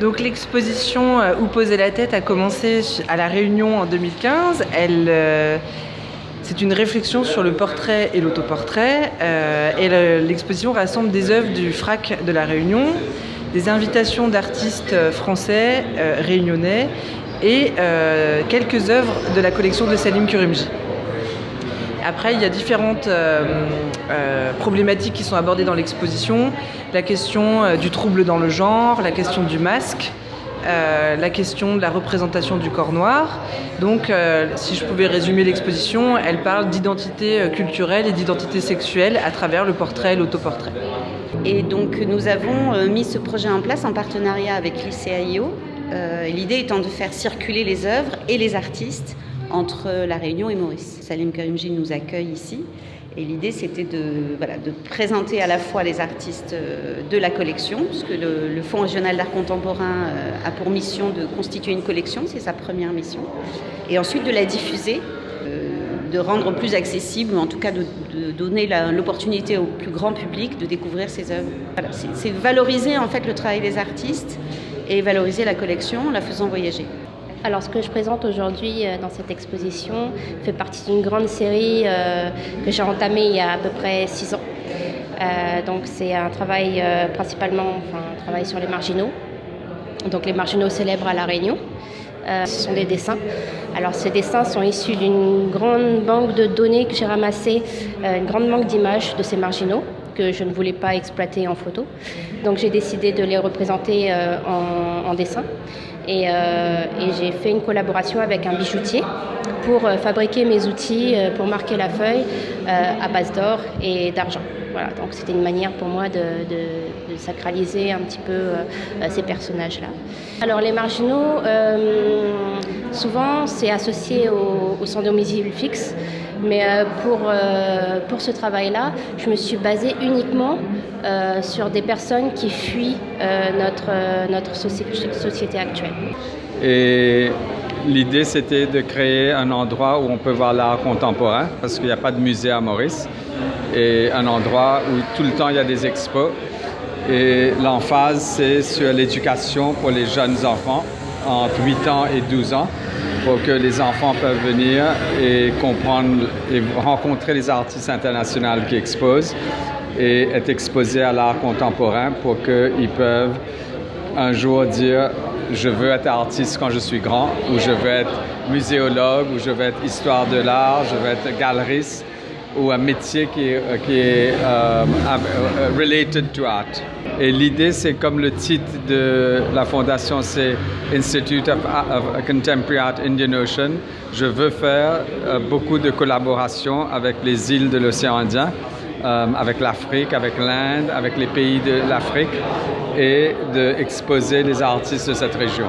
Donc l'exposition Où poser la tête a commencé à La Réunion en 2015. C'est une réflexion sur le portrait et l'autoportrait. L'exposition rassemble des œuvres du FRAC de La Réunion, des invitations d'artistes français, réunionnais et quelques œuvres de la collection de Salim Kurumji. Après, il y a différentes problématiques qui sont abordées dans l'exposition. La question du trouble dans le genre, la question du masque, la question de la représentation du corps noir. Donc, si je pouvais résumer l'exposition, elle parle d'identité culturelle et d'identité sexuelle à travers le portrait et l'autoportrait. Et donc, nous avons mis ce projet en place en partenariat avec l'ICAIO. L'idée étant de faire circuler les œuvres et les artistes entre La Réunion et Maurice. Salim Kurumji nous accueille ici et l'idée c'était de présenter à la fois les artistes de la collection, puisque le Fonds régional d'art contemporain a pour mission de constituer une collection, c'est sa première mission, et ensuite de la diffuser, de rendre plus accessible, ou en tout cas de donner l'opportunité au plus grand public de découvrir ces œuvres. Voilà, c'est valoriser en fait le travail des artistes et valoriser la collection en la faisant voyager. Alors, ce que je présente aujourd'hui dans cette exposition fait partie d'une grande série que j'ai entamée il y a à peu près 6 ans. Donc, c'est un travail un travail sur les marginaux. Donc, les marginaux célèbres à La Réunion. Ce sont des dessins. Alors, ces dessins sont issus d'une grande banque de données que j'ai ramassée, une grande banque d'images de ces marginaux que je ne voulais pas exploiter en photo. Donc, j'ai décidé de les représenter en dessin. Et j'ai fait une collaboration avec un bijoutier pour fabriquer mes outils pour marquer la feuille à base d'or et d'argent. Voilà, donc c'était une manière pour moi de sacraliser un petit peu ces personnages-là. Alors les marginaux, souvent c'est associé au sans domicile fixe, mais pour ce travail-là, je me suis basée uniquement sur des personnes qui fuient notre société actuelle. Et l'idée, c'était de créer un endroit où on peut voir l'art contemporain, parce qu'il n'y a pas de musée à Maurice, et un endroit où tout le temps il y a des expos. Et l'emphase, c'est sur l'éducation pour les jeunes enfants, entre 8 ans et 12 ans, pour que les enfants peuvent venir et comprendre et rencontrer les artistes internationaux qui exposent et être exposés à l'art contemporain pour qu'ils peuvent un jour dire « je veux être artiste quand je suis grand » ou « je veux être muséologue » ou « je veux être histoire de l'art », « je veux être galeriste » ou un métier qui est related to art. Et l'idée, c'est comme le titre de la fondation, c'est Institute of Contemporary Art Indian Ocean. Je veux faire beaucoup de collaborations avec les îles de l'océan Indien, avec l'Afrique, avec l'Inde, avec les pays de l'Afrique, et d'exposer les artistes de cette région.